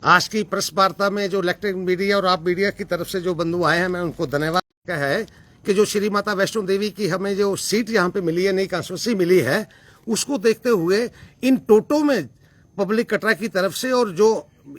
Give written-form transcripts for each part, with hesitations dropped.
आज की प्रेस वार्ता में जो इलेक्ट्रिक मीडिया और आप मीडिया की तरफ से जो बंधु आए हैं, मैं उनको धन्यवाद का है कि जो श्री माता वैष्णो देवी की हमें जो सीट यहाँ पे मिली है, नई कॉन्स्टिट्यूंसी मिली है, उसको देखते हुए इन टोटो में पब्लिक कटरा की तरफ से और जो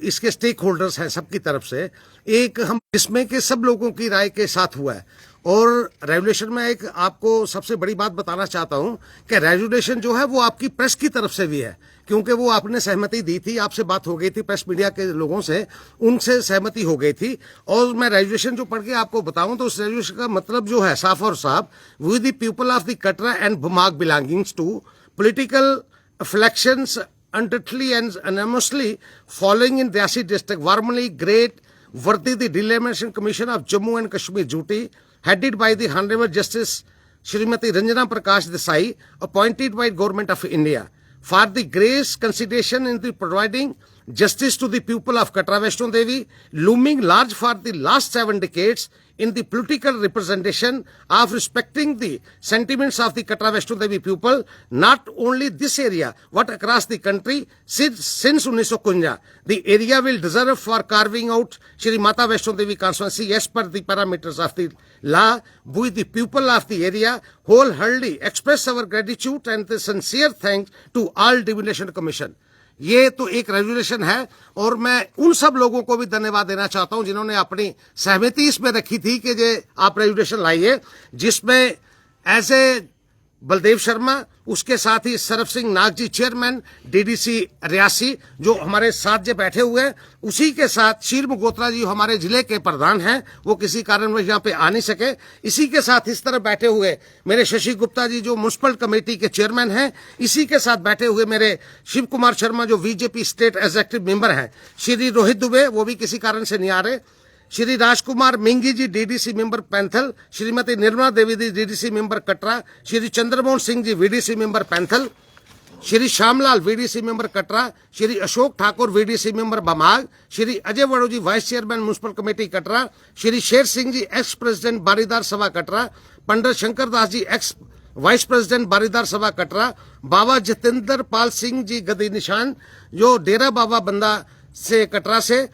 इसके स्टेक होल्डर्स हैं सबकी तरफ से एक हम इसमें के सब लोगों की राय के साथ हुआ है। और रेगुलेशन में एक आपको सबसे बड़ी बात बताना चाहता हूं कि रेगुलेशन जो है वो आपकी प्रेस की तरफ से भी है, क्योंकि वो आपने सहमति दी थी, आपसे बात हो गई थी प्रेस मीडिया के लोगों से, उनसे सहमति हो गई थी। और मैं रेगुलेशन जो पढ़ के आपको बताऊं तो उस रेगुलेशन का मतलब जो है साफ और साफ, we the people of the Katra and Bhamag belongings to political afflictions undoubtedly and anonymously following in Riasi district warmly great worthy the Demarcation Commission of Jammu and Kashmir duty headed by the Honorable Justice Srimati Ranjana Prakash Desai appointed by Government of India for the grace consideration in the providing justice to the people of Katra Vaishno Devi looming large for the last 7 decades in the political representation of respecting the sentiments of the Katra Vaishno Devi people, not only this area, but across the country since 1951. The area will deserve for carving out Shri Mata Vaishno Devi constituency as per the parameters of the law. We, the people of the area, wholeheartedly express our gratitude and the sincere thanks to all Demarcation Commission. ये तो एक resolution है और मैं उन सब लोगों को भी धन्यवाद देना चाहता हूं जिन्होंने अपनी सहमति इसमें रखी थी कि जे आप रेजुलेशन लाइए, जिसमें ऐसे बलदेव शर्मा, उसके साथ ही सरफ सिंह नाग जी चेयरमैन डीडीसी रियासी जो हमारे साथ जो बैठे हुए हैं, उसी के साथ शीर मगोत्रा जी हमारे जिले के प्रधान हैं, वो किसी कारणवश यहाँ पे आ नहीं सके। इसी के साथ इस तरह बैठे हुए मेरे शशि गुप्ता जी जो म्युनिसिपल कमेटी के चेयरमैन हैं, इसी के साथ बैठे हुए मेरे शिव कुमार शर्मा जो बीजेपी स्टेट एग्जीक्यूटिव मेंबर हैं, श्री रोहित दुबे वो भी किसी कारण से नहीं आ रहे, Shri Rajkumar Mingi ji DDC member Painthal, Shrimati Nirmala Devi ji DDC member Katra, Shri Chandramohan Singh ji VDC member Painthal, Shri Shyamlal VDC member Katra, Shri Ashok Thakur VDC member Bamag, Shri Ajay Wadoo ji vice chairman municipal committee Katra, Shri Sher Singh ji ex president Baridar Sabha Katra, Pandit Shankar Das ji ex vice president Baridar Sabha Katra, बाबा जितेंद्र पाल सिंह जी गदी निशान जो डेरा बाबा बंदा से कटरा से,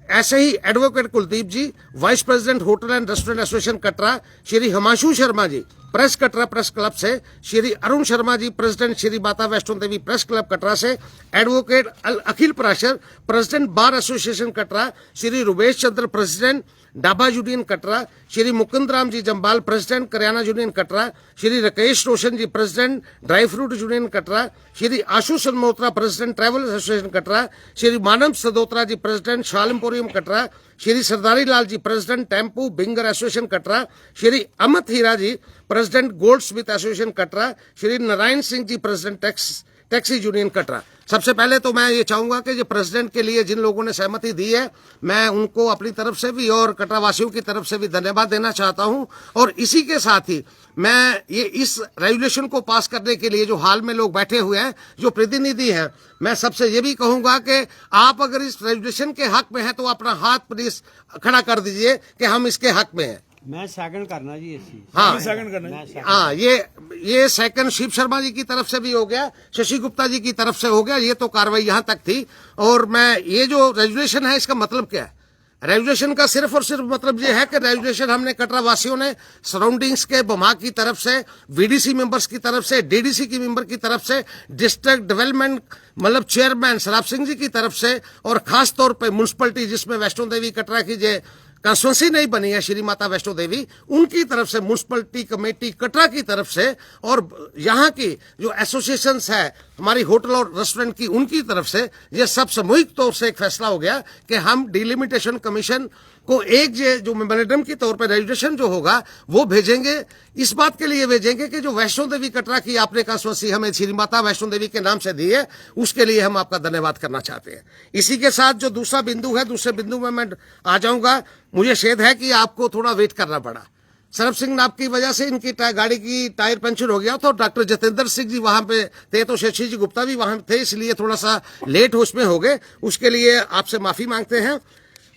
ऐसे ही advocate Kuldeep ji vice president hotel and restaurant association Katra, Shri Himanshu Sharma ji press Katra press club से, Shri Arun Sharma ji president Shri Mata Vaishno Devi press club Katra से, advocate Akhil Parashar president bar association Katra, Shri Rupesh Chandra president dhaba union Katra, Shri Mukund Ram ji Jamwal president kiryana union Katra, Shri Rakesh Roshan ji president dry fruit union Katra, Shri आशु Salmotra president travel association Katra, Shri Manav Sadotra ji president शालमपुरियम Katra, Shri Sardari Lal ji president tempo winger association Katra, Shri Amit Hira ji president gold smith association Katra, Shri Narayan Singh ji president taxi union Katra. सबसे पहले तो मैं ये चाहूंगा कि जो प्रेसिडेंट के लिए जिन लोगों ने सहमति दी है, मैं उनको अपनी तरफ से भी और कटरा वासियों की तरफ से भी धन्यवाद देना चाहता हूं। और इसी के साथ ही मैं ये इस रेजुलेशन को पास करने के लिए जो हाल में लोग बैठे हुए हैं, जो प्रतिनिधि हैं, मैं सबसे ये भी कहूंगा कि आप अगर इस रेजुलेशन के हक में हैं तो अपना हाथ प्लीज खड़ा कर दीजिए कि हम इसके हक में हैं। मैं सेकंड करना जी इसी। हाँ सेकंड करना। हाँ, ये सेकंड शिव शर्मा जी की तरफ से भी हो गया, शशि गुप्ता जी की तरफ से हो गया, ये तो कार्रवाई यहां तक थी। और मैं ये जो रेजुलेशन है इसका मतलब क्या है, रेजुलेशन का सिर्फ और सिर्फ मतलब ये है कि रेजुलेशन हमने कटरा वासियों ने सराउंडिंग्स के बमाग की तरफ से, वीडीसी मेंबर्स की तरफ से, डीडीसी की मेंबर की तरफ से, डिस्ट्रिक्ट डेवलपमेंट मतलब चेयरमैन सराब सिंह जी की तरफ से, और खास तौर पर म्युनिसिपलिटी जिसमें वैष्णो देवी कटरा की जो कॉन्स्टिट्यूंसी नहीं बनी है श्री माता वैष्णो देवी, उनकी तरफ से, म्युनिसिपलिटी कमेटी कटरा की तरफ से, और यहाँ की जो एसोसिएशंस है हमारी होटल और रेस्टोरेंट की, उनकी तरफ से, ये सब सामूहिक तौर से एक फैसला हो गया कि हम डिलिमिटेशन कमीशन को एक जो मेमोरेंडम के तौर पर रेजुलेशन जो होगा वो भेजेंगे, इस बात के लिए भेजेंगे कि जो वैष्णो देवी कटरा की आपने कॉन्स्टिट्यूंसी हमें श्री माता वैष्णो देवी के नाम से दी है, उसके लिए हम आपका धन्यवाद करना चाहते हैं। इसी के साथ जो दूसरा बिंदु है, दूसरे बिंदु में मैं आ जाऊंगा। मुझे खेद है कि आपको थोड़ा वेट करना पड़ा, सरफ सिंह नाब की वजह से इनकी गाड़ी की टायर पंचर हो गया, तो डॉक्टर जितेंद्र सिंह जी वहां पे थे, तो शशि जी गुप्ता भी वहां थे, इसलिए थोड़ा सा लेट उसमें हो गए, उसके लिए आपसे माफी मांगते हैं।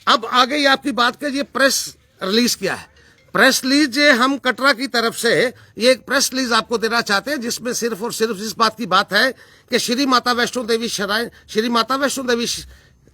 अब आ गई आपकी बात के ये प्रेस रिलीज क्या है। प्रेस रिलीज हम कटरा की तरफ से ये एक प्रेस रिलीज आपको देना चाहते हैं, जिसमें सिर्फ और सिर्फ इस बात की बात है कि श्री माता वैष्णो देवी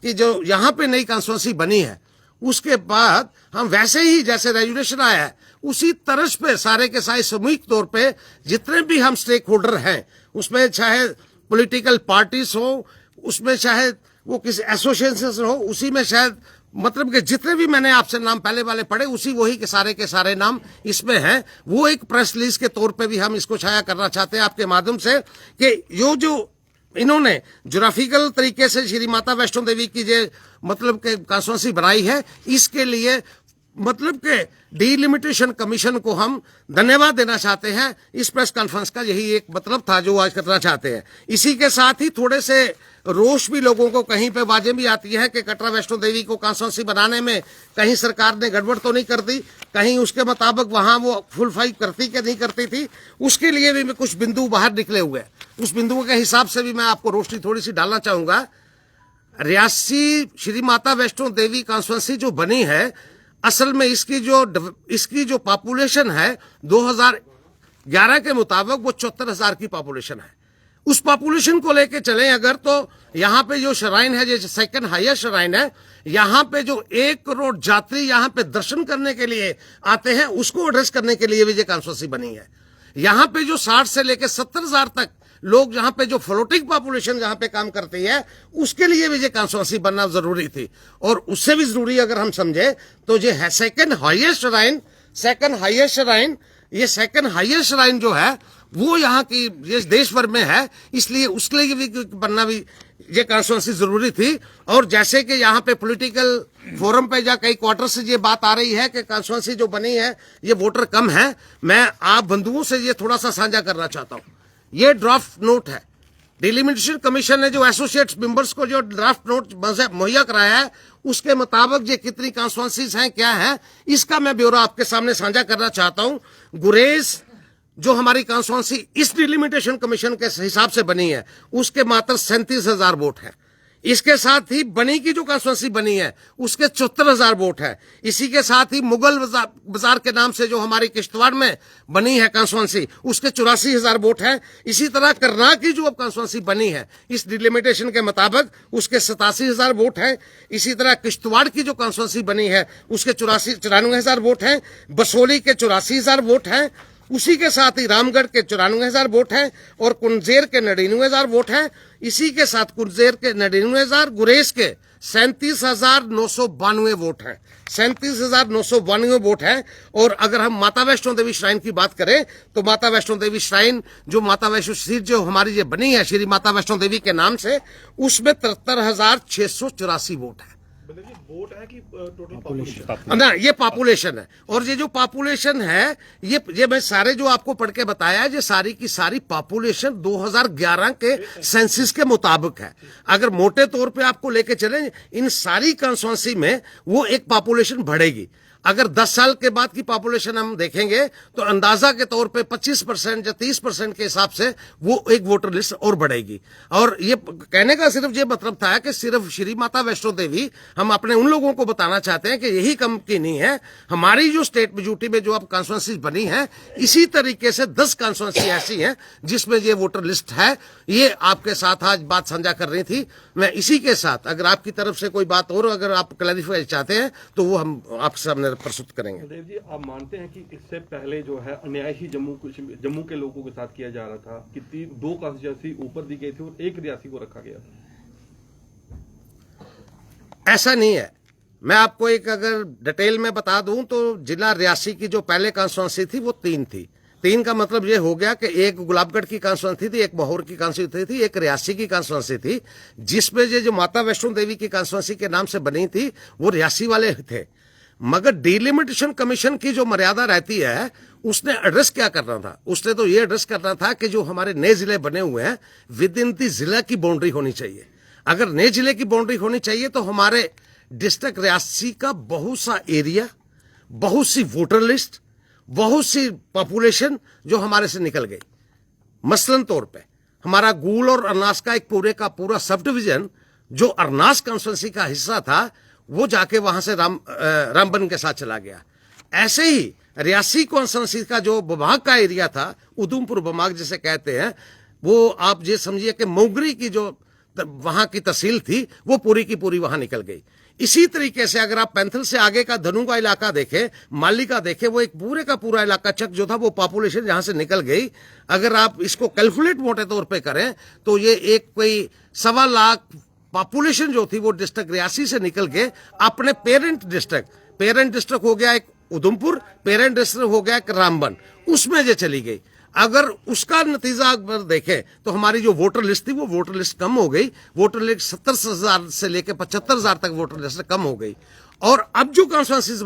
कि जो यहाँ पे नई कॉन्स्टिट्यूंसी बनी है उसके बाद हम वैसे ही जैसे रेजुलेशन आया है उसी तर्ज पे सारे के सारे सामूहिक तौर पे जितने भी हम स्टेक होल्डर हैं, उसमें चाहे पॉलिटिकल पार्टीज हो, उसमें चाहे वो किसी एसोसिएशन हो, उसी में शायद मतलब कि जितने भी मैंने आपसे नाम पहले वाले पढ़े उसी वही के सारे नाम इसमें हैं। वो एक प्रेस रिलीज के तौर पे भी हम इसको छाया करना चाहते हैं आपके माध्यम से कि यो जो इन्होंने ज्योग्राफिकल तरीके से श्री माता वैष्णो देवी की जो मतलब के कॉन्स्टिट्यूंसी बनाई है, इसके लिए मतलब के डिलिमिटेशन कमीशन को हम धन्यवाद देना चाहते हैं। इस प्रेस कॉन्फ्रेंस का यही एक मतलब था जो आज करना चाहते हैं। इसी के साथ ही थोड़े से रोष भी लोगों को कहीं पे बाजें भी आती है कि कटरा वैष्णो देवी को कॉन्स्टिट्यूंसी बनाने में कहीं सरकार ने गड़बड़ तो नहीं कर दी, कहीं उसके मुताबिक वहां वो फुलफाई करती कि नहीं करती थी, उसके लिए भी कुछ बिंदु बाहर निकले हुए। उस बिंदुओं के हिसाब से भी मैं आपको रोशनी थोड़ी सी डालना चाहूंगा। रियासी श्री माता वैष्णो देवी कॉन्स्टिट्यूंसी जो बनी है, असल में इसकी जो पॉपुलेशन है 2011 के मुताबिक वो 74,000 की पॉपुलेशन है। उस पॉपुलेशन को लेके चलें अगर तो यहाँ पे जो श्राइन है, जो सेकंड हाईएस्ट श्राइन है, यहाँ पे जो 1 करोड़ यात्री यहाँ पे दर्शन करने के लिए आते हैं, उसको एड्रेस करने के लिए भी ये कॉन्स्टिट्यूंसी बनी है। यहाँ पे जो 60 से लेकर 70,000 तक लोग यहाँ पे जो फ्लोटिंग पॉपुलेशन जहाँ पे काम करती है, उसके लिए भी ये कॉन्स्टिट्यूंसी बनना जरूरी थी। और उससे भी जरूरी अगर हम समझे तो ये है सेकंड हाईएस्ट श्राइन, ये सेकंड हाईएस्ट श्राइन जो है वो यहाँ की ये देश भर में है, इसलिए उसके लिए भी बनना भी ये कॉन्स्टिट्यूंसी जरूरी थी। और जैसे कि यहाँ पे पॉलिटिकल फोरम पे या कई क्वार्टर से ये बात आ रही है कि कॉन्स्टिट्यूंसी जो बनी है ये वोटर कम है, मैं आप बंधुओं से ये थोड़ा सा साझा करना चाहता हूँ। ये ड्राफ्ट नोट है, डिलिमिटेशन कमीशन ने जो एसोसिएट मेंबर्स को जो ड्राफ्ट नोट मुहैया कराया है, उसके मुताबिक ये कितनी कॉन्स्टिट्यूंसीज हैं क्या है, इसका मैं ब्यौरा आपके सामने साझा करना चाहता हूं। गुरेज जो हमारी कॉन्स्टिट्यूंसी इस डिलिमिटेशन कमीशन के हिसाब से बनी है, उसके मात्र 37,000 वोट हैं। इसके साथ ही बनी की जो कॉन्स्टिट्यूंसी बनी है उसके 74,000 वोट है। इसी के साथ ही मुगल बाजार के नाम से जो हमारी किश्तवाड़ में बनी है कॉन्स्टिट्यूंसी, उसके 84,000 वोट है। इसी तरह करनाल की जो अब कॉन्स्टिट्यूंसी बनी है इस डिलिमिटेशन के मुताबिक उसके 87,000 वोट है। इसी तरह किश्तवाड़ की जो कॉन्स्टिट्यूंसी बनी है उसके 94,000 वोट हैं। बसोली के 84,000 वोट हैं। उसी के साथ ही रामगढ़ के 94,000 वोट हैं और कुंजेर के 99,000 वोट हैं। इसी के साथ कुंजेर के 99,000, गुरेज के 37,992 वोट हैं। 37,992 वोट हैं। और अगर हम माता वैष्णो देवी श्राइन की बात करें तो माता वैष्णो देवी श्राइन जो माता वैष्णो सीट जो हमारी ये बनी है श्री माता वैष्णो देवी के नाम से, उसमें 73,684 वोट है। वोट है कि टोटल पॉपुलेशन? ना, ये पॉपुलेशन है। और ये जो पॉपुलेशन है ये मैं सारे जो आपको पढ़ के बताया, ये सारी की सारी पॉपुलेशन 2011 के सेंसस के मुताबिक है। अगर मोटे तौर पे आपको लेके चलें इन सारी कॉन्स्टिट्यूंसी में वो एक पॉपुलेशन बढ़ेगी। अगर 10 साल के बाद की पॉपुलेशन हम देखेंगे तो अंदाजा के तौर पे 25% या 30% के हिसाब से वो एक वोटर लिस्ट और बढ़ेगी। और ये कहने का सिर्फ ये मतलब था कि सिर्फ श्री माता वैष्णो देवी हम अपने उन लोगों को बताना चाहते हैं कि यही कम की नहीं है। हमारी जो स्टेट मेजोरिटी में जो अब कॉन्स्टिट्यूंसी बनी है, इसी तरीके से 10 कॉन्स्टिट्यूंसी ऐसी हैं जिसमें ये वोटर लिस्ट है। ये आपके साथ आज बात साझा कर रही थी। मैं इसी के साथ अगर आपकी तरफ से कोई बात और अगर आप क्लैरिफाई चाहते हैं तो वो हम आपके सामने प्रस्तुत करेंगे। देव जी, आप मानते हैं कि इससे पहले जो है अन्याय ही जम्मू के लोगों के साथ किया जा रहा था कि 2 कॉन्स्टिट्यूंसी ऊपर दी गई थी और 1 रियासी को रखा गया था? ऐसा नहीं है। मैं आपको एक अगर डिटेल में बता दूं तो जिला रियासी की जो पहले कॉन्स्टिट्यूंसी थी वो 3 थी। 3 का मतलब ये हो गया कि एक गुलाबगढ़ की कॉन्स्टिट्यूंसी थी, एक मोहर की कॉन्स्टिट्यूंसी थी, एक रियासी की कॉन्स्टिट्यूंसी थी। जिसमें ये जो माता वैष्णो देवी की कॉन्स्टिट्यूंसी के नाम से बनी थी वो रियासी वाले थे। मगर डिलिमिटेशन कमीशन की जो मर्यादा रहती है उसने एड्रेस क्या करना था? उसने तो ये एड्रेस करना था कि जो हमारे नए जिले बने हुए हैं विद इन दी जिला की बाउंड्री होनी चाहिए। अगर नए जिले की बाउंड्री होनी चाहिए तो हमारे डिस्ट्रिक्ट रियासी का बहुत सा एरिया, बहुत सी वोटर लिस्ट, बहुत सी पॉपुलेशन जो हमारे से निकल गई। मसलन तौर पे हमारा गूल और अरनास का एक पूरे का पूरा सब डिवीजन जो अरनास कॉन्स्टिट्यूंसी का हिस्सा था वो जाके वहां से रामबन के साथ चला गया। ऐसे ही रियासी कॉन्स्टिट्यूंसी का जो बमाग का एरिया था, उधमपुर बमाग जिसे कहते हैं, वो आप ये समझिए कि मोगरी की जो वहां की तहसील थी वो पूरी की पूरी वहां निकल गई। इसी तरीके से अगर आप पैंथल से आगे का धनु का इलाका देखें, माली का देखें, वो एक पूरे का पूरा इलाका चक जो था वो पॉपुलेशन जहां से निकल गई, अगर आप इसको कैलकुलेट मोटे तौर पे करें तो ये एक कोई 1.25 लाख पॉपुलेशन जो थी वो डिस्ट्रिक्ट रियासी से निकल के अपने पेरेंट डिस्ट्रिक्ट हो गया एक उधमपुर, पेरेंट डिस्ट्रिक्ट हो गया एक रामबन, उसमें ये चली गई। अगर उसका नतीजा अगर देखें तो हमारी जो वोटर लिस्ट थी वो वोटर लिस्ट कम हो गई, वोटर लिस्ट 70,000 से लेकर 75,000 तक वोटर लिस्ट कम हो गई। और अब जो कॉन्स्टिट्यूंसीज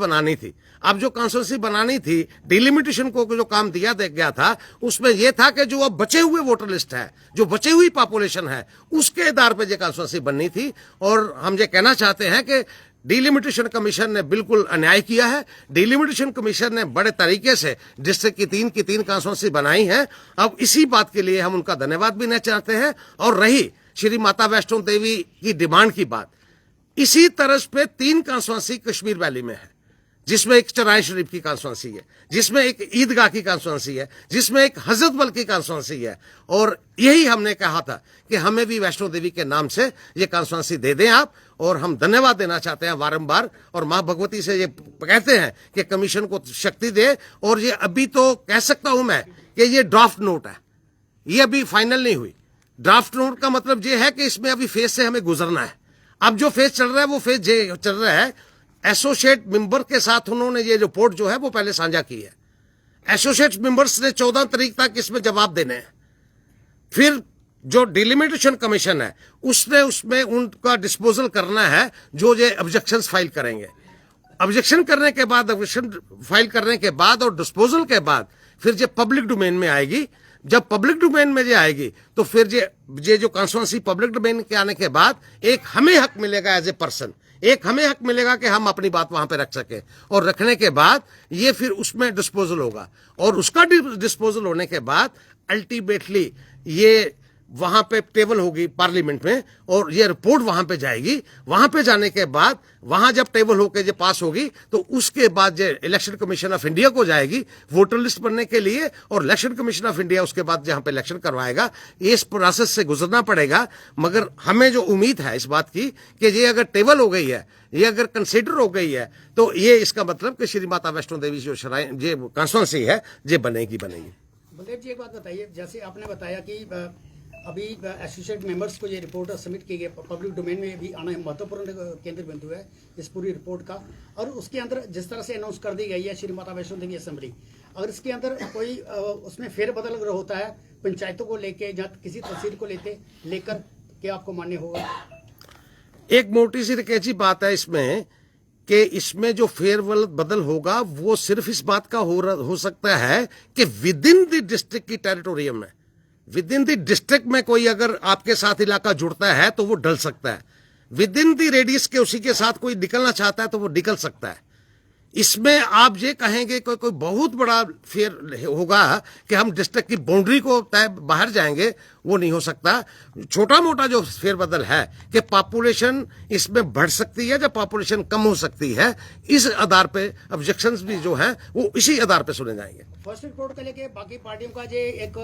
बनानी थी, डिलिमिटेशन को जो काम दिया गया था उसमें यह था कि जो अब बचे हुए वोटर लिस्ट है, जो बची हुई पॉपुलेशन है, उसके आधार पर यह कॉन्स्टिट्यूंसी बननी थी। और हम ये कहना चाहते हैं कि डिलिमिटेशन कमीशन ने बिल्कुल अन्याय किया है। डिलिमिटेशन कमीशन ने बड़े तरीके से डिस्ट्रिक्ट की तीन कॉन्स्टिट्यूंसी बनाई है। अब इसी बात के लिए हम उनका धन्यवाद भी देना चाहते हैं। और रही श्री माता वैष्णो देवी की डिमांड की बात, इसी तरह पे 3 कॉन्स्टिट्यूंसी कश्मीर वैली में है, जिसमें एक चराय शरीफ की कॉन्स्टिट्यूंसी है, जिसमें एक ईदगाह की कॉन्स्टिट्यूंसी है, जिसमें एक हजरतबल की कॉन्स्टिट्यूंसी है। और यही हमने कहा था कि हमें भी वैष्णो देवी के नाम से ये कॉन्स्टिट्यूंसी दे दें आप। और हम धन्यवाद देना चाहते हैं बारंबार, और मां भगवती से ये कहते हैं कि कमीशन को शक्ति दे। और ये अभी तो कह सकता हूं मैं कि ये ड्राफ्ट नोट है, ये अभी फाइनल नहीं हुई। ड्राफ्ट नोट का मतलब ये है कि इसमें अभी फेज से हमें गुजरना है। अब जो फेज चल रहा है वो फेज ये चल रहा है, एसोसिएट मेंबर के साथ उन्होंने ये रिपोर्ट जो है वो पहले साझा की है। एसोसिएट मेंबर्स ने 14 तारीख तक इसमें जवाब देने हैं। फिर जो डिलिमिटेशन कमीशन है उसने उसमें उनका डिस्पोजल करना है, जो ये ऑब्जेक्शंस फाइल करेंगे। ऑब्जेक्शन करने के बाद, ऑब्जेक्शन फाइल करने के बाद और डिस्पोजल के बाद फिर ये पब्लिक डोमेन में आएगी। जब पब्लिक डोमेन में ये आएगी तो फिर ये जो कॉन्स्टिट्यूंसी पब्लिक डोमेन के आने के बाद एक हमें हक मिलेगा एज ए पर्सन, एक हमें हक मिलेगा कि हम अपनी बात वहां पे रख सके। और रखने के बाद ये फिर उसमें डिस्पोजल होगा, और उसका डिस्पोजल होने के बाद अल्टीमेटली ये वहां पे टेबल होगी पार्लियामेंट में, और ये रिपोर्ट वहां पे जाएगी। वहां पे जाने के बाद वहां जब टेबल होकर ये पास होगी तो उसके बाद ये इलेक्शन कमीशन ऑफ इंडिया को जाएगी वोटर लिस्ट बनने के लिए, और इलेक्शन कमीशन ऑफ इंडिया उसके बाद जहां पे इलेक्शन करवाएगा। इस प्रोसेस से गुजरना पड़ेगा। मगर हमें जो उम्मीद है इस बात की कि ये अगर टेबल हो गई है, ये अगर कंसिडर हो गई है, तो ये इसका मतलब कि श्री माता वैष्णो देवी जो श्राइन ये कॉन्स्टिट्यूंसी है ये बनेगी। बलदेव जी, एक बात बताइए, जैसे आपने बताया कि अभी एसोसिएट मेंबर्स को ये रिपोर्ट सबमिट की गई, पब्लिक डोमेन में भी आना महत्वपूर्ण केंद्र बिंदु है इस पूरी रिपोर्ट का। और उसके अंदर जिस तरह से अनाउंस कर दी गई है श्री माता वैष्णो देवी असेंबली, अगर इसके अंदर कोई उसमें फेरबदल अगर होता है पंचायतों को लेके या किसी तहसील को लेकर, क्या आपको मान्य होगा? एक मोटी सी कैची बात है इसमें कि इसमें जो फेरबदल होगा वो सिर्फ इस बात का हो सकता है कि विद इन द डिस्ट्रिक्ट की टेरिटोरियम में, विद इन द डिस्ट्रिक्ट में कोई अगर आपके साथ इलाका जुड़ता है तो वो डल सकता है। विद इन द रेडियस के उसी के साथ कोई निकलना चाहता है तो वो निकल सकता है। इसमें आप ये कहेंगे कोई बहुत बड़ा फेर होगा कि हम डिस्ट्रिक्ट की बाउंड्री को तय बाहर जाएंगे, वो नहीं हो सकता। छोटा मोटा जो फेरबदल है कि पॉपुलेशन इसमें बढ़ सकती है या पॉपुलेशन कम हो सकती है, इस आधार पे ऑब्जेक्शंस भी जो हैं वो इसी आधार पे सुने जाएंगे। फर्स्ट रिपोर्ट को लेके बाकी पार्टियों का जो एक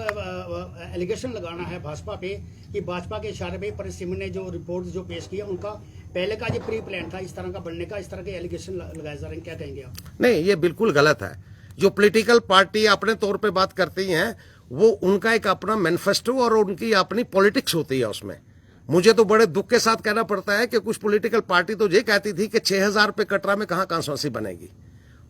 एलिगेशन लगाना है भाजपा पे कि भाजपा के इशारे पे परिसीमन ने जो रिपोर्ट जो पेश किया उनका पहले का जो प्री प्लान था इस तरह का बनने का, इस तरह के एलिगेशन लगाए जा रहे हैं, क्या कहेंगे आप? नहीं, ये बिल्कुल गलत है। जो पॉलिटिकल पार्टी अपने तौर पे बात करती हैं वो उनका एक अपना मैनिफेस्टो और उनकी अपनी पॉलिटिक्स होती है। उसमें मुझे तो बड़े दुख के साथ कहना पड़ता है कि कुछ पॉलिटिकल पार्टी तो ये कहती थी कि 6,000 रुपये कटरा में कहां कॉन्स्टिट्यूंसी बनेगी,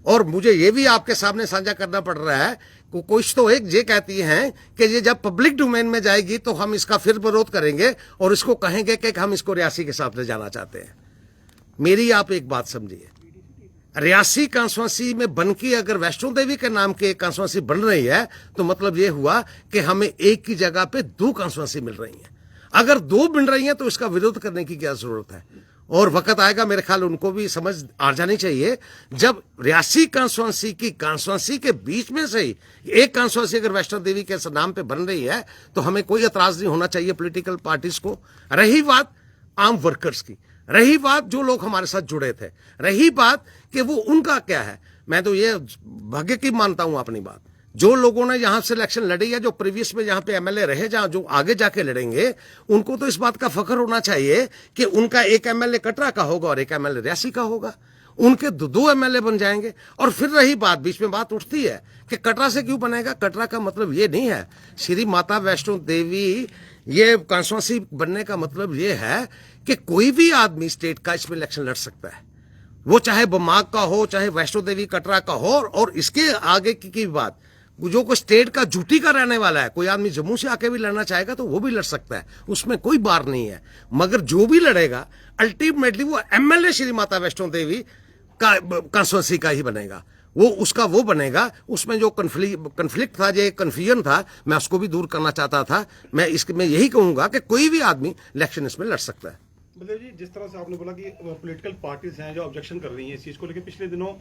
और मुझे ये भी आपके सामने साझा करना पड़ रहा है कुछ तो एक ये कहती हैं कि ये जब पब्लिक डोमेन में जाएगी तो हम इसका फिर विरोध करेंगे और इसको कहेंगे कि हम इसको रियासी के साथ ले जाना चाहते हैं। मेरी आप एक बात समझिए, रियासी कॉन्स्टिट्यूंसी में बनके अगर वैष्णो देवी के नाम के कॉन्स्टिट्यूंसी बन रही है तो मतलब ये हुआ कि हमें एक की जगह पे 2 कॉन्स्टिट्यूंसी मिल रही हैं। अगर 2 मिल रही हैं तो इसका विरोध करने की क्या जरूरत है? और वक्त आएगा, मेरे ख्याल उनको भी समझ आ जानी चाहिए, जब रियासी कॉन्स्टिट्यूंसी के बीच में से ही एक कॉन्स्टिट्यूंसी अगर वैष्णो देवी के नाम पे बन रही है तो हमें कोई एतराज नहीं होना चाहिए पॉलिटिकल पार्टीज को। रही बात आम वर्कर्स की, रही बात जो लोग हमारे साथ जुड़े थे, रही बात कि वो उनका क्या है, मैं तो ये भाग्य की मानता हूं अपनी बात जो लोगों ने यहां से इलेक्शन लड़ी है, जो प्रीवियस में यहां पे एमएलए रहे, जहां जो आगे जाके लड़ेंगे, उनको तो इस बात का फख्र होना चाहिए कि उनका एक एमएलए कटरा का होगा और एक एमएलए रियासी का होगा। उनके दो एमएलए बन जाएंगे। और फिर रही बात, बीच में बात उठती है कि कटरा से क्यों बनेगा। कटरा का मतलब ये नहीं है, श्री माता वैष्णो देवी ये कॉन्स्टिट्यूंसी बनने का मतलब ये है कि कोई भी आदमी स्टेट का इसमें इलेक्शन लड़ सकता है, वो चाहे बमाग का हो, चाहे वैष्णो देवी कटरा का हो। और इसके आगे की बात, जो कोई स्टेट का ड्यूटी का रहने वाला है, कोई आदमी जम्मू से आके भी लड़ना चाहेगा तो वो भी लड़ सकता है, उसमें कोई बार नहीं है। मगर जो भी लड़ेगा अल्टीमेटली वो एमएलए श्री माता वैष्णो देवी का कॉन्स्टिट्यूंसी का ही बनेगा, वो उसका वो बनेगा। उसमें जो कन्फ्लिक्ट था, जो कंफ्यूजन था, मैं उसको भी दूर करना चाहता था। मैं यही कहूंगा कि कोई भी आदमी इलेक्शन इसमें लड़ सकता है। मतलब जी, जिस तरह से आपने बोला कि पॉलिटिकल पार्टीज हैं जो ऑब्जेक्शन कर रही हैं इस चीज को, लेकिन पिछले दिनों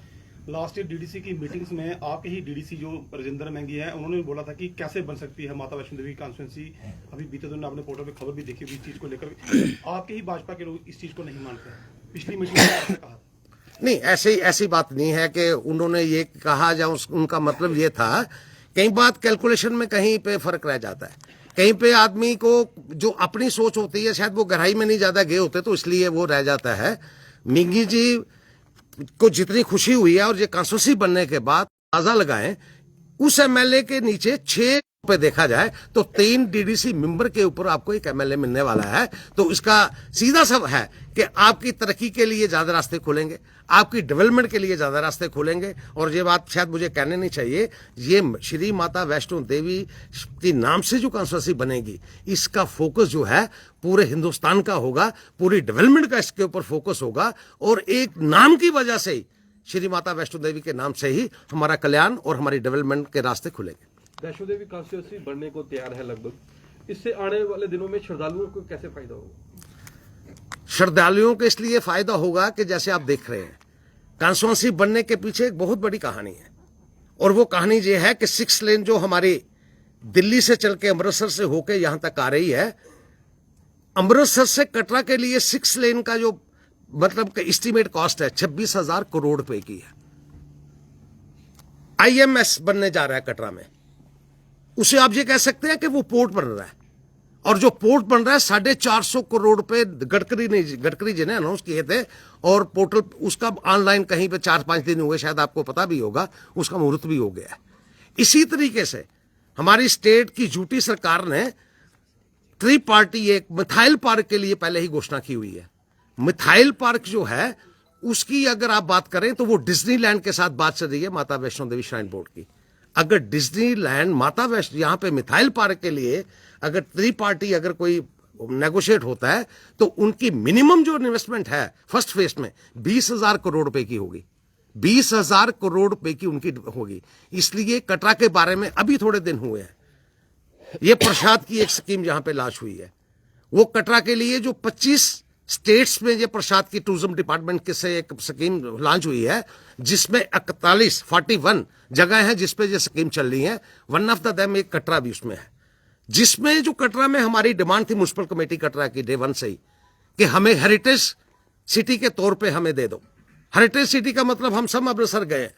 लास्ट ईयर डीडीसी की मीटिंग्स में आपके ही डीडीसी जो राजेंद्र महंगी है, उन्होंने भी बोला था कि कैसे बन सकती है माता वैष्णो देवी कॉन्स्टिट्यूंसी। अभी बीते दिनों आपने पोर्टल पे खबर भी देखी हुई इस चीज को लेकर, आपके ही भाजपा के लोग इस चीज को नहीं मानते हैं। पिछली मीटिंग में आपने कहा नहीं, ऐसी बात नहीं है कि उन्होंने ये कहा, या उनका मतलब ये था। कई बात कैलकुलेशन में कहीं पे फर्क रह जाता है, कहीं पे आदमी को जो अपनी सोच होती है, शायद वो गहराई में नहीं ज्यादा गए होते, तो इसलिए वो रह जाता है। मिंगी जी को जितनी खुशी हुई है और ये कॉन्स्टिट्यूंसी बनने के बाद अंदाजा लगाएं, उस एमएलए के नीचे 6 पे देखा जाए तो 3 डीडीसी मेंबर के ऊपर आपको एक एमएलए मिलने वाला है। तो इसका सीधा सा है कि आपकी तरक्की के लिए ज्यादा रास्ते खुलेंगे, आपकी डेवलपमेंट के लिए ज्यादा रास्ते खुलेंगे। और ये बात शायद मुझे कहने नहीं चाहिए, ये श्री माता वैष्णो देवी के नाम से जो कॉन्स्टिट्यूंसी बनेगी, इसका फोकस जो है पूरे हिंदुस्तान का होगा, पूरी डेवलपमेंट का इसके ऊपर फोकस होगा। और एक नाम की वजह से ही, श्री माता वैष्णो देवी के नाम से ही हमारा कल्याण और हमारी डेवलपमेंट के रास्ते खुलेंगे। वैष्णो देवी कॉन्स्टिट्यूंसी बनने को तैयार है लगभग, इससे आने वाले दिनों में श्रद्धालुओं को कैसे फायदा होगा? श्रद्धालुओं को इसलिए फायदा होगा कि जैसे आप देख रहे हैं, कॉन्स्टिट्यूंसी बनने के पीछे एक बहुत बड़ी कहानी है। और वो कहानी ये है कि 6 लेन जो हमारी दिल्ली से चल के अमृतसर से होकर यहां तक आ रही है, अमृतसर से कटरा के लिए 6 लेन का जो मतलब एस्टीमेट कॉस्ट है 26,000 करोड़ रुपए की है। आईएमएस बनने जा रहा है कटरा में, उसे आप ये कह सकते हैं कि वो पोर्ट बन रहा है। और जो पोर्ट बन रहा है 450 करोड़ रुपए गडकरी जी ने अनाउंस किए थे। और पोर्टल उसका ऑनलाइन कहीं पे 4-5 दिन हुए, शायद आपको पता भी होगा, उसका मुहूर्त भी हो गया है। इसी तरीके से हमारी स्टेट की यूटी सरकार ने पार्टी एक मिथाइल पार्क के लिए पहले ही घोषणा की हुई है। मिथाइल पार्क जो है उसकी अगर आप बात करें तो वो डिज्नीलैंड के साथ बात चल रही है माता वैष्णो देवी श्राइन बोर्ड की। अगर डिज्नीलैंड माता वैष्णो यहां पे मिथाइल पार्क के लिए अगर पार्टी अगर कोई नेगोशिएट होता है तो उनकी मिनिमम जो इन्वेस्टमेंट है फर्स्ट फेज में 20,000 करोड़ रुपए की होगी। 20,000 करोड़ रुपए की उनकी होगी। इसलिए कटरा के बारे में अभी थोड़े दिन हुए हैं, ये प्रसाद की एक स्कीम जहां पे लॉन्च हुई है, वो कटरा के लिए जो 25 स्टेट्स में ये प्रसाद की टूरिज्म डिपार्टमेंट के से एक स्कीम लॉन्च हुई है, जिसमें 41 जगह है जिसपे ये स्कीम चल रही है। वन ऑफ द देम एक कटरा भी उसमें है, जिसमें जो कटरा में हमारी डिमांड थी म्युनिसिपल कमेटी कटरा की डे 1 से ही कि हमें हेरिटेज सिटी के तौर पे हमें दे दो। हेरिटेज सिटी का मतलब हम सब अमृतसर गए।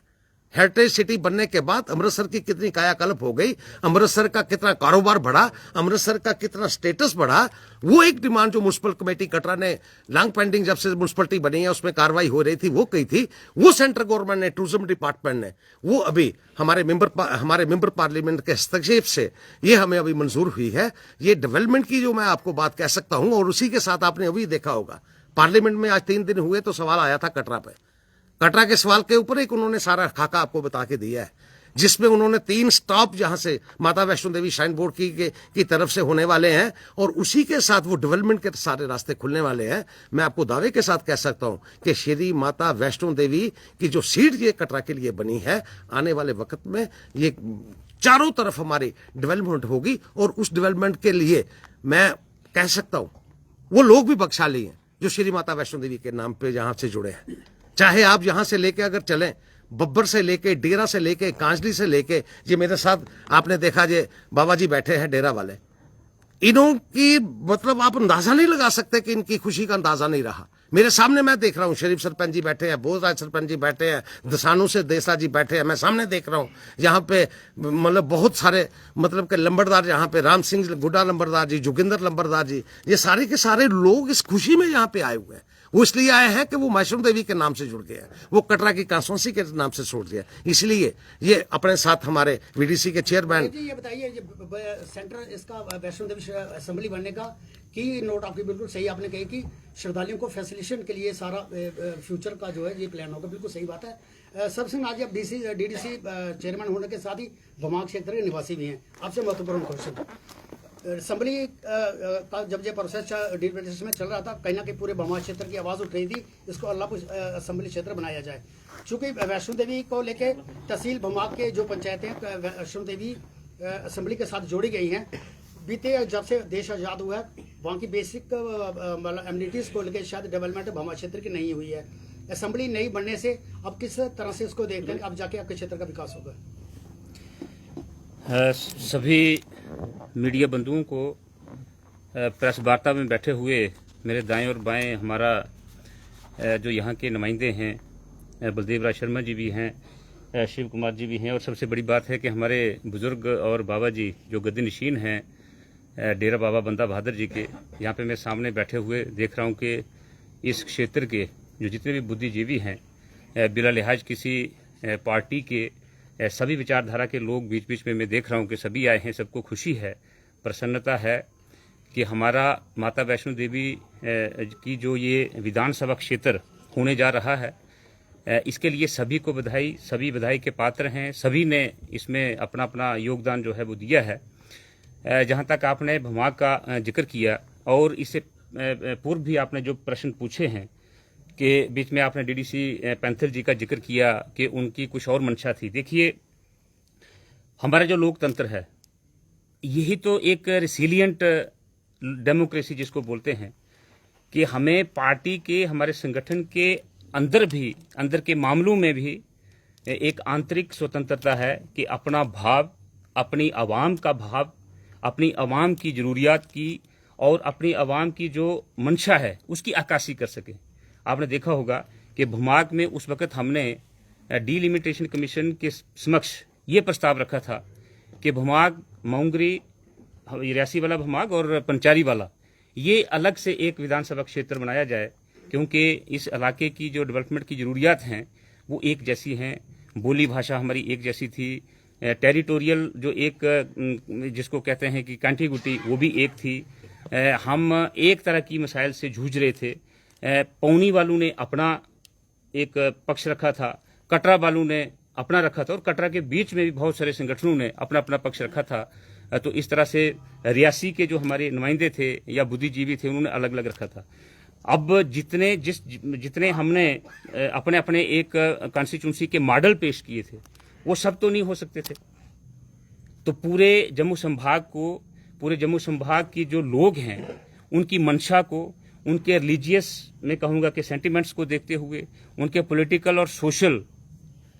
हेरिटेज सिटी बनने के बाद अमृतसर की कितनी कायाकल्प हो गई, अमृतसर का कितना कारोबार बढ़ा, अमृतसर का कितना स्टेटस बढ़ा, वो एक डिमांड जो म्युनिसिपल कमेटी कटरा ने लॉन्ग पेंडिंग जब से म्युनिसिपलिटी बनी है उसमें कार्रवाई हो रही थी, वो कही थी, वो सेंट्रल गवर्नमेंट ने टूरिज्म डिपार्टमेंट ने वो अभी हमारे मेंबर पार्लियामेंट के हस्तक्षेप से ये हमें अभी मंजूर हुई है। ये डेवलपमेंट की जो मैं आपको बात कह सकता हूं। और उसी के साथ आपने अभी देखा होगा पार्लियामेंट में आज 3 दिन हुए तो सवाल आया था कटरा पे। कटरा के सवाल के ऊपर एक उन्होंने सारा खाका आपको बता के दिया है, जिसमें उन्होंने 3 स्टॉप जहां से माता वैष्णो देवी श्राइन बोर्ड की तरफ से होने वाले हैं और उसी के साथ वो डेवलपमेंट के सारे रास्ते खुलने वाले हैं। मैं आपको दावे के साथ कह सकता हूं कि श्री माता वैष्णो देवी की जो सीट ये कटरा के लिए बनी है, आने वाले वक्त में ये चारों तरफ हमारी डेवलपमेंट होगी। और उस डेवलपमेंट के लिए मैं कह सकता हूं वो लोग भी बख्शाली हैं जो श्री माता वैष्णो देवी के नाम पे यहां से जुड़े हैं। चाहे आप यहां से लेके अगर चलें, बब्बर से लेके, डेरा से लेके, कांजली से लेके, ये मेरे साथ आपने देखा ये बाबा जी बैठे हैं डेरा वाले, इन्हों की मतलब आप अंदाजा नहीं लगा सकते कि इनकी खुशी का अंदाजा नहीं रहा। मेरे सामने मैं देख रहा हूँ, शरीफ सरपंच जी बैठे हैं, बोधराज सरपंच जी बैठे हैं, दसानू से देसा जी बैठे हैं, मैं सामने देख रहा हूँ। यहाँ पे मतलब बहुत सारे मतलब के लंबरदार, यहाँ पे राम सिंह गुड्डा लंबरदार जी, जोगिंदर लंबरदार जी, ये सारे के सारे लोग इस खुशी में यहाँ पे आए हुए हैं। वो इसलिए आए हैं कि वो वैष्णो देवी के नाम से जुड़ गए हैं, वो कटरा की कॉन्स्टिट्यूंसी के नाम से जुड़ गए, इसलिए ये अपने साथ हमारे वीडीसी के चेयरमैन। ये बताइए, सेंटर इसका वैष्णो देवी असेंबली बनने का की नोट आपकी बिल्कुल सही, आपने कही कि श्रद्धालुओं को फैसिलिटेशन के लिए सारा फ्यूचर का जो है ये प्लान होगा, बिल्कुल सही बात है। सर सिंह, आज आप डीडीसी चेयरमैन होने के साथ ही भमाग क्षेत्र के निवासी भी हैं, आपसे महत्वपूर्ण क्वेश्चन, असेंबली का जब ये प्रोसेस डिलिब्रेशन में चल रहा था, कहीं ना कहीं पूरे भमाग क्षेत्र की आवाज़ उठ रही थी, इसको अल्लाहपुर असेंबली क्षेत्र बनाया जाए। चूंकि वैष्णो देवी को लेके तहसील भमाग के जो पंचायतें वैष्णो देवी असेंबली के साथ जोड़ी गई हैं, बीते जब से देश आज़ाद हुआ है वहाँ की बेसिक मतलब एमिनिटीज़ को लेकर शायद डेवलपमेंट भमाग क्षेत्र की नहीं हुई है। असेंबली नहीं बनने से अब किस तरह से इसको देखते हैं, अब जाके आपके क्षेत्र का विकास होगा? सभी मीडिया बंधुओं को, प्रेस वार्ता में बैठे हुए मेरे दाएं और बाएं हमारा जो यहाँ के नुमाइंदे हैं, बलदेव राज शर्मा जी भी हैं, शिव कुमार जी भी हैं, और सबसे बड़ी बात है कि हमारे बुजुर्ग और बाबा जी जो गद्दी नशीन हैं डेरा बाबा बंदा बहादुर जी के, यहाँ पे मैं सामने बैठे हुए देख रहा हूँ कि इस क्षेत्र के जो जितने भी बुद्धिजीवी हैं, बिला लिहाज किसी पार्टी के, सभी विचारधारा के लोग बीच बीच में मैं देख रहा हूँ कि सभी आए हैं। सबको खुशी है, प्रसन्नता है कि हमारा माता वैष्णो देवी की जो ये विधानसभा क्षेत्र होने जा रहा है, इसके लिए सभी को बधाई, सभी बधाई के पात्र हैं, सभी ने इसमें अपना अपना योगदान जो है वो दिया है। जहाँ तक आपने भमाग का जिक्र किया और इससे पूर्व भी आपने जो प्रश्न पूछे हैं कि बीच में आपने डीडीसी पैंथर जी का जिक्र किया कि उनकी कुछ और मंशा थी। देखिए, हमारा जो लोकतंत्र है यही तो एक रिसिलियंट डेमोक्रेसी जिसको बोलते हैं कि हमें पार्टी के, हमारे संगठन के अंदर भी, अंदर के मामलों में भी एक आंतरिक स्वतंत्रता है कि अपना भाव, अपनी आवाम का भाव, अपनी आवाम की ज़रूरियात की और अपनी आवाम की जो मंशा है उसकी अक्कासी कर सके। आपने देखा होगा कि भमाग में उस वक़्त हमने डीलिमिटेशन कमीशन के समक्ष ये प्रस्ताव रखा था कि भमाग, मांगरी, रियासी वाला भमाग और पंचारी वाला ये अलग से एक विधानसभा क्षेत्र बनाया जाए, क्योंकि इस इलाके की जो डेवलपमेंट की ज़रूरियात हैं वो एक जैसी हैं, बोली भाषा हमारी एक जैसी थी, टेरिटोरियल जो एक जिसको कहते हैं कि कंटिग्यूटी वो भी एक थी। हम एक तरह की मसाइल से जूझ रहे थे। पौनी वालों ने अपना एक पक्ष रखा था, कटरा वालों ने अपना रखा था, और कटरा के बीच में भी बहुत सारे संगठनों ने अपना अपना पक्ष रखा था। तो इस तरह से रियासी के जो हमारे नुमाइंदे थे या बुद्धिजीवी थे उन्होंने अलग अलग रखा था। अब जितने हमने अपने अपने एक कॉन्स्टिट्यूंसी के मॉडल पेश किए थे वो सब तो नहीं हो सकते थे। तो पूरे जम्मू संभाग की जो लोग हैं उनकी मंशा को, उनके रिलीजियस मैं कहूँगा कि सेंटिमेंट्स को देखते हुए, उनके पॉलिटिकल और सोशल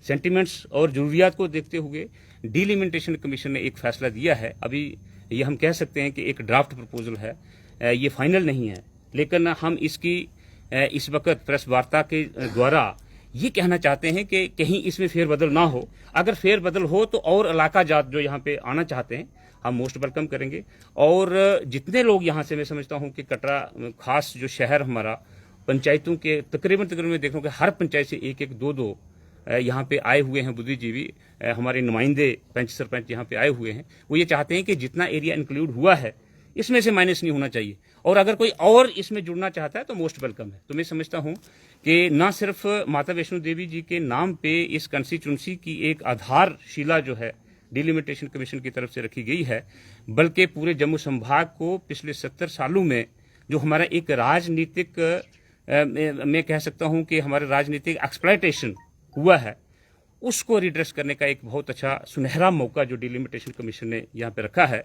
सेंटिमेंट्स और ज़रूरियात को देखते हुए डीलिमिटेशन कमीशन ने एक फैसला दिया है। अभी ये हम कह सकते हैं कि एक ड्राफ्ट प्रपोजल है, ये फाइनल नहीं है, लेकिन हम इसकी इस वक्त प्रेस वार्ता के द्वारा ये कहना चाहते हैं कि कहीं इसमें फेरबदल ना हो। अगर फेरबदल हो तो और इलाका जात जो यहाँ पे आना चाहते हैं हम मोस्ट वेलकम करेंगे। और जितने लोग यहाँ से, मैं समझता हूँ कि कटरा खास जो शहर हमारा, पंचायतों के तकरीबन मैं देख रहा हूँ कि हर पंचायत से एक एक दो यहाँ पे आए हुए हैं बुद्धिजीवी, हमारे नुमाइंदे पंच सरपंच यहाँ पे आए हुए हैं। वो ये चाहते हैं कि जितना एरिया इंक्लूड हुआ है इसमें से माइनस नहीं होना चाहिए, और अगर कोई और इसमें जुड़ना चाहता है तो मोस्ट वेलकम है। तो मैं समझता हूँ कि न सिर्फ माता वैष्णो देवी जी के नाम पे इस कंस्टिट्यूंसी की एक आधारशिला जो है डिलिमिटेशन कमीशन की तरफ से रखी गई है, बल्कि पूरे जम्मू संभाग को पिछले 70 सालों में जो हमारा एक राजनीतिक, मैं कह सकता हूँ कि हमारा राजनीतिक एक्सप्लॉयटेशन हुआ है, उसको रिड्रेस करने का एक बहुत अच्छा सुनहरा मौका जो डिलिमिटेशन कमीशन ने यहाँ पे रखा है।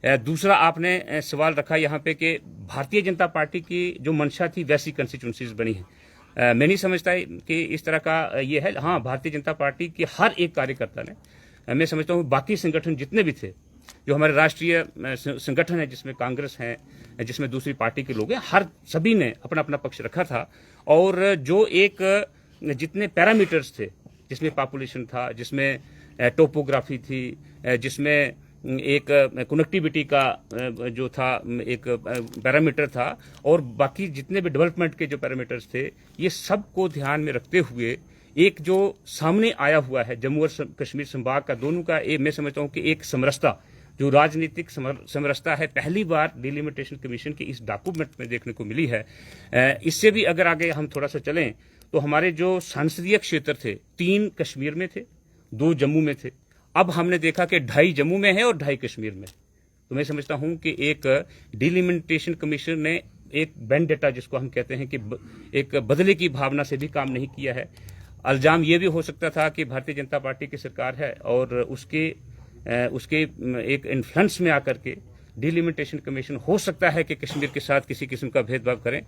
दूसरा आपने सवाल रखा यहाँ पे कि भारतीय जनता पार्टी की जो मंशा थी वैसी कंस्टिट्यूंसीज बनी है। मैं नहीं समझता कि इस तरह का ये है। हाँ, भारतीय जनता पार्टी के हर एक कार्यकर्ता ने, मैं समझता हूँ बाकी संगठन जितने भी थे जो हमारे राष्ट्रीय संगठन है, जिसमें कांग्रेस है, जिसमें दूसरी पार्टी के लोग हैं, हर सभी ने अपना अपना पक्ष रखा था। और जो एक जितने पैरामीटर्स थे, जिसमें पॉपुलेशन था, जिसमें टोपोग्राफी थी, जिसमें एक कनेक्टिविटी का जो था एक पैरामीटर था, और बाकी जितने भी डेवलपमेंट के जो पैरामीटर्स थे, ये सब को ध्यान में रखते हुए एक जो सामने आया हुआ है जम्मू और कश्मीर संभाग का, दोनों का मैं समझता हूं कि एक समरसता, जो राजनीतिक समरसता है, पहली बार डिलिमिटेशन कमीशन के इस डॉक्यूमेंट में देखने को मिली है। इससे भी अगर आगे हम थोड़ा सा चलें तो हमारे जो संसदीय क्षेत्र थे, 3 कश्मीर में थे, 2 जम्मू में थे। अब हमने देखा कि 2.5 जम्मू में है और 2.5 कश्मीर में। तो मैं समझता हूं कि एक डिलिमिटेशन कमीशन ने एक वेंडेटा, जिसको हम कहते हैं कि एक बदले की भावना से भी काम नहीं किया है। इल्जाम ये भी हो सकता था कि भारतीय जनता पार्टी की सरकार है और उसके एक इन्फ्लुएंस में आकर के डिलिमिटेशन कमीशन हो सकता है कि कश्मीर के साथ किसी किस्म का भेदभाव करें।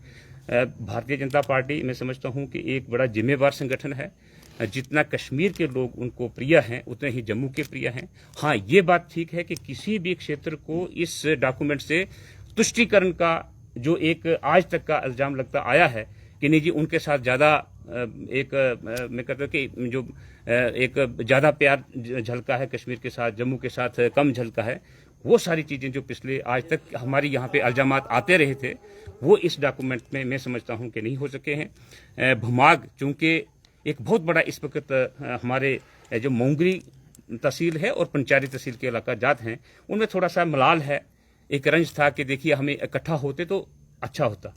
भारतीय जनता पार्टी मैं समझता हूं कि एक बड़ा जिम्मेवार संगठन है। जितना कश्मीर के लोग उनको प्रिय हैं, उतने ही जम्मू के प्रिय हैं। हाँ, ये बात ठीक है कि किसी भी क्षेत्र को इस डॉक्यूमेंट से तुष्टीकरण का जो एक आज तक का इल्जाम लगता आया है कि नहीं जी, उनके साथ ज्यादा मैं कहता हूं कि जो एक ज्यादा प्यार झलका है कश्मीर के साथ, जम्मू के साथ कम झलका है, वो सारी चीजें जो पिछले आज तक हमारी यहाँ पे इल्जामात आते रहे थे, वो इस डॉक्यूमेंट में मैं समझता हूं कि नहीं हो सके हैं। भुमाग चूंकि एक बहुत बड़ा इस वक्त हमारे जो मोंगरी तहसील है और पंचायती तहसील के इलाका जात हैं, उनमें थोड़ा सा मलाल है, एक रंज था कि देखिए हमें इकट्ठा होते तो अच्छा होता।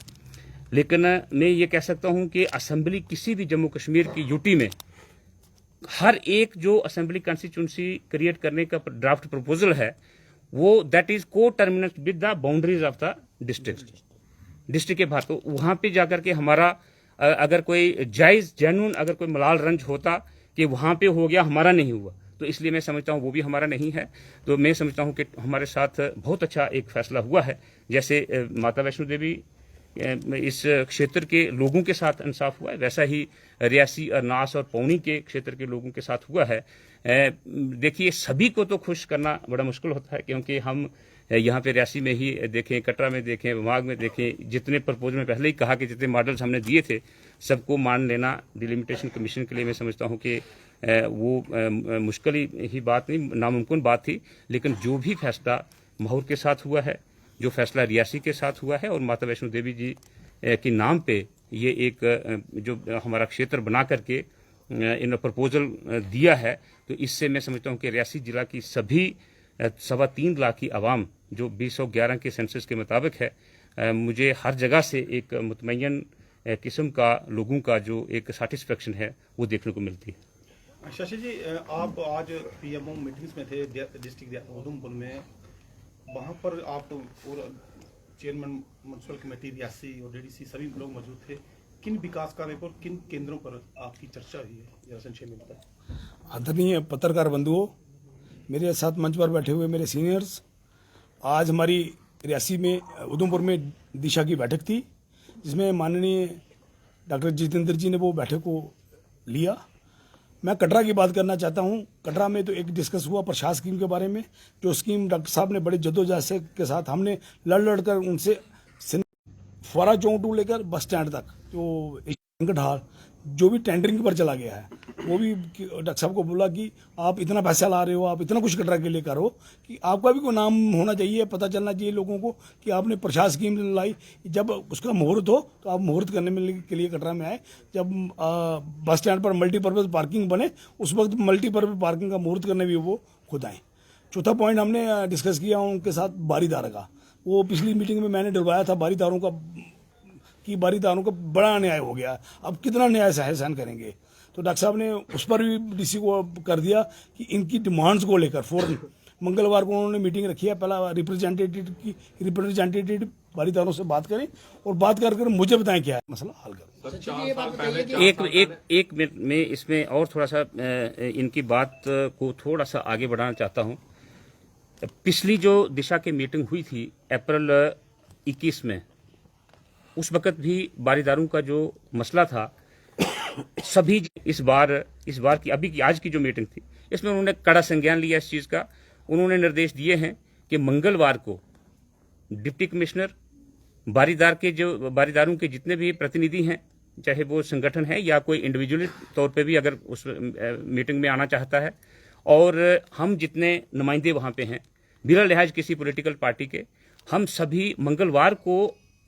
लेकिन मैं ये कह सकता हूं कि असेंबली किसी भी जम्मू कश्मीर की यूटी में हर एक जो असेंबली कॉन्स्टिट्यूंसी क्रिएट करने का ड्राफ्ट प्रपोजल है, वो दैट इज को terminate with the boundaries of the district के बाहर। तो वहां पे जाकर के हमारा अगर कोई जायज जेन्युइन अगर कोई मलाल रंज होता कि वहां पे हो गया, हमारा नहीं हुआ, तो इसलिए मैं समझता हूं वो भी हमारा नहीं है। तो मैं समझता हूं कि हमारे साथ बहुत अच्छा एक फैसला हुआ है। जैसे माता वैष्णो देवी इस क्षेत्र के लोगों के साथ इंसाफ हुआ है, वैसा ही रियासी और नास और पौनी के क्षेत्र के लोगों के साथ हुआ है। देखिए, सभी को तो खुश करना बड़ा मुश्किल होता है, क्योंकि हम यहाँ पे रियासी में ही देखें, कटरा में देखें, विभाग में देखें, जितने प्रपोजल में पहले ही कहा कि जितने मॉडल्स हमने दिए थे सबको मान लेना डिलिमिटेशन कमीशन के लिए मैं समझता हूँ कि वो मुश्किल ही बात नहीं, नामुमकिन बात थी। लेकिन जो भी फैसला महूर के साथ हुआ है, जो फैसला रियासी के साथ हुआ है और माता वैष्णो देवी जी के नाम पे ये एक जो हमारा क्षेत्र बना करके इन प्रपोजल दिया है, तो इससे मैं समझता हूँ कि रियासी जिला की सभी 3.25 लाख की आवाम जो 2011 के सेंसस के मुताबिक है, मुझे हर जगह से एक मुतमय्यन किस्म का लोगों का जो एक सेटिस्फेक्शन है वो देखने को मिलती है। शशि जी, आप आज पीएमओ मीटिंग्स में थे डिस्ट्रिक्ट उधमपुर में, वहाँ पर आप और चेयरमैन म्युनिसिपल कमेटी रियासी और डीडीसी सभी लोग मौजूद थे। किन विकास कार्यों पर, किन केंद्रों पर आपकी चर्चा हुई है, जरा संक्षेप में बताएं। आदरणीय पत्रकार बंधुओं, मेरे साथ मंच पर बैठे हुए मेरे सीनियर्स, आज हमारी रियासी में उधमपुर में दिशा की बैठक थी, जिसमें माननीय डॉक्टर जितेंद्र जी ने वो बैठक को लिया। मैं कटरा की बात करना चाहता हूं। कटरा में तो एक डिस्कस हुआ प्रसाद स्कीम के बारे में, जो स्कीम डॉक्टर साहब ने बड़े जद्दोजहद के साथ हमने लड़ कर उनसे फुआरा चौक टू लेकर बस स्टैंड तक जो संकट हाल जो भी टेंडरिंग पर चला गया है, वो भी डॉक्टर साहब को बोला कि आप इतना पैसा ला रहे हो, आप इतना कुछ कटरा के लिए करो कि आपका भी कोई नाम होना चाहिए, पता चलना चाहिए लोगों को कि आपने प्रसाद स्कीम लाई। जब उसका मुहूर्त हो तो आप मुहूर्त करने के लिए कटरा में आए। जब बस स्टैंड पर मल्टीपर्पज पार्किंग बने, उस वक्त मल्टीपर्पज पार्किंग का मुहूर्त करने भी वो खुद आए। चौथा पॉइंट हमने डिस्कस किया उनके साथ बारीदार का। वो पिछली मीटिंग में मैंने डरवाया था बारीदारों का कि बारीदारों का बड़ा अन्याय हो गया, अब कितना न्याय सहन करेंगे। तो डॉक्टर साहब ने उस पर भी डीसी को कर दिया कि इनकी डिमांड्स को लेकर फौरन मंगलवार को उन्होंने मीटिंग रखी है। पहला रिप्रेजेंटेटिव बारीदारों से बात करें और बात कर मुझे बताएं क्या है मसला हल करें। एक मिनट में इसमें और थोड़ा सा इनकी बात को थोड़ा सा आगे बढ़ाना चाहता हूं। पिछली जो दिशा की मीटिंग हुई थी अप्रैल 21 में, उस वक्त भी बारीदारों का जो मसला था, सभी इस बार की अभी की आज की जो मीटिंग थी, इसमें उन्होंने कड़ा संज्ञान लिया इस चीज का। उन्होंने निर्देश दिए हैं कि मंगलवार को डिप्टी कमिश्नर बारीदारों के जितने भी प्रतिनिधि हैं, चाहे वो संगठन है या कोई इंडिविजुअल तौर पे भी अगर उस मीटिंग में आना चाहता है, और हम जितने नुमाइंदे वहाँ पे हैं बिला लिहाज किसी पॉलिटिकल पार्टी के, हम सभी मंगलवार को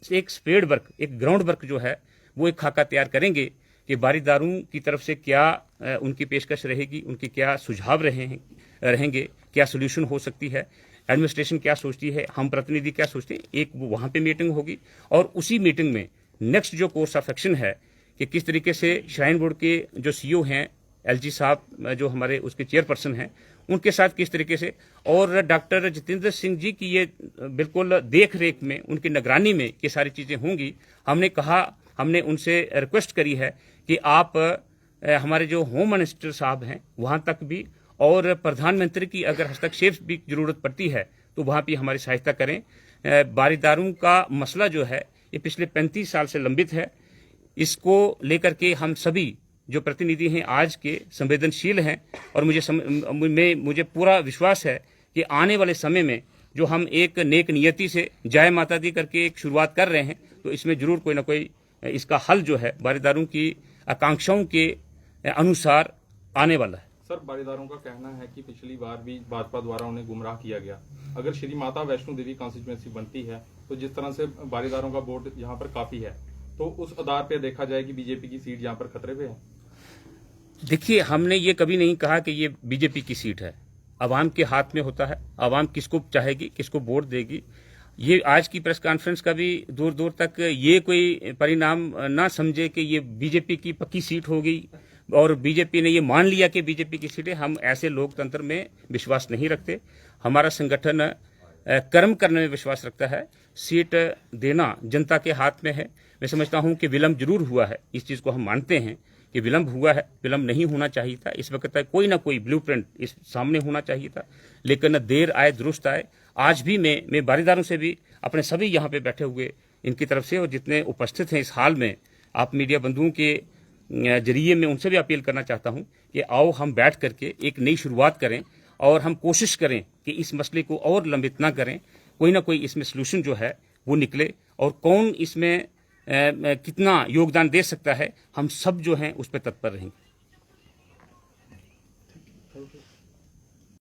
एक स्पेड वर्क, एक ग्राउंड वर्क जो है वो एक खाका तैयार करेंगे कि बारीदारों की तरफ से क्या उनकी पेशकश रहेगी, उनके क्या सुझाव रहेंगे, क्या सोल्यूशन हो सकती है, एडमिनिस्ट्रेशन क्या सोचती है, हम प्रतिनिधि क्या सोचते हैं। एक वहाँ पे मीटिंग होगी और उसी मीटिंग में नेक्स्ट जो कोर्स ऑफ एक्शन है कि किस तरीके से श्राइन बोर्ड के जो सीईओ हैं, एलजी साहब जो हमारे उसके चेयरपर्सन हैं, उनके साथ किस तरीके से, और डॉक्टर जितेंद्र सिंह जी की ये बिल्कुल देख रेख में, उनकी निगरानी में ये सारी चीज़ें होंगी। हमने उनसे रिक्वेस्ट करी है कि आप हमारे जो होम मिनिस्टर साहब हैं वहाँ तक भी, और प्रधानमंत्री की अगर हस्तक्षेप भी जरूरत पड़ती है तो वहाँ भी हमारी सहायता करें। बारीदारों का मसला जो है ये पिछले 35 साल से लंबित है। इसको लेकर के हम सभी जो प्रतिनिधि हैं आज के संवेदनशील हैं, और मुझे पूरा विश्वास है कि आने वाले समय में जो हम एक नेक नियति से जय माता दी करके एक शुरुआत कर रहे हैं, तो इसमें जरूर कोई ना कोई इसका हल जो है बारीदारों की आकांक्षाओं के अनुसार आने वाला है। सर, बारीदारों का कहना है कि पिछली बार भी भाजपा द्वारा उन्हें गुमराह किया गया। अगर श्री माता वैष्णो देवी कॉन्स्टिट्यूएंसी बनती है तो जिस तरह से बारीदारों का वोट यहाँ पर काफी है, तो उस आधार पर देखा जाए कि बीजेपी की सीट यहाँ पर खतरे पे है। देखिए, हमने ये कभी नहीं कहा कि ये बीजेपी की सीट है। अवाम के हाथ में होता है, अवाम किसको चाहेगी, किसको वोट देगी। ये आज की प्रेस कॉन्फ्रेंस का भी दूर दूर तक ये कोई परिणाम ना समझे कि ये बीजेपी की पक्की सीट होगी और बीजेपी ने ये मान लिया कि बीजेपी की सीट है। हम ऐसे लोकतंत्र में विश्वास नहीं रखते। हमारा संगठन कर्म करने में विश्वास रखता है। सीट देना जनता के हाथ में है। मैं समझता हूं कि विलंब जरूर हुआ है, इस चीज को हम मानते हैं कि विलंब हुआ है, विलंब नहीं होना चाहिए था। इस वक्त कोई ना कोई ब्लूप्रिंट इस सामने होना चाहिए था, लेकिन देर आए दुरुस्त आए। आज भी मैं बारीदारों से भी, अपने सभी यहाँ पे बैठे हुए इनकी तरफ से और जितने उपस्थित हैं इस हाल में, आप मीडिया बंधुओं के जरिए मैं उनसे भी अपील करना चाहता हूं कि आओ हम बैठ करके एक नई शुरुआत करें और हम कोशिश करें कि इस मसले को और लंबित ना करें। कोई ना कोई इसमें सलूशन जो है वो निकले, और कौन इसमें कितना योगदान दे सकता है, हम सब जो हैं उस पर तत्पर रहेंगे।